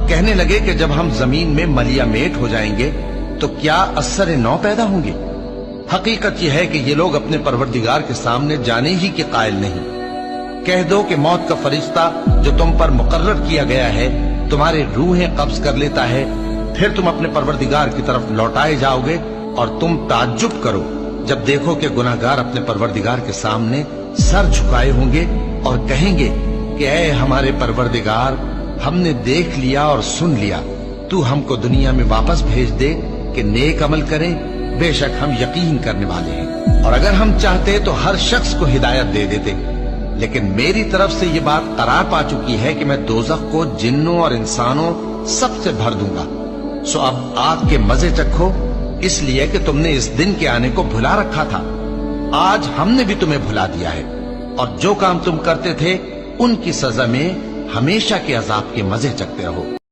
کہنے لگے کہ جب ہم زمین میں ملیا میٹ ہو جائیں گے تو کیا اثر نو پیدا ہوں گے؟ حقیقت یہ ہے کہ یہ لوگ اپنے پروردگار کے سامنے جانے ہی کے قائل نہیں۔ کہہ دو کہ موت کا فرشتہ جو تم پر مقرر کیا گیا ہے تمہاری روحیں قبض کر لیتا ہے، پھر تم اپنے پروردگار کی طرف لوٹائے جاؤ گے، اور تم تعجب کرو جب دیکھو کہ گناہگار اپنے پروردگار کے سامنے سر جھکائے ہوں گے اور کہیں گے کہ اے ہمارے پروردگار، ہم نے دیکھ لیا اور سن لیا، تو ہم کو دنیا میں واپس بھیج دے کہ نیک عمل کریں، بے شک ہم یقین کرنے والے ہیں۔ اور اگر ہم چاہتے تو ہر شخص کو ہدایت دے دیتے، لیکن میری طرف سے یہ بات قرار پا چکی ہے کہ میں دوزخ کو جنوں اور انسانوں سب سے بھر دوں گا۔ سو اب آگ کے مزے چکھو، اس لیے کہ تم نے اس دن کے آنے کو بھلا رکھا تھا۔ آج ہم نے بھی تمہیں بھلا دیا ہے، اور جو کام تم کرتے تھے ان کی سزا میں ہمیشہ کے عذاب کے مزے چکھتے رہو۔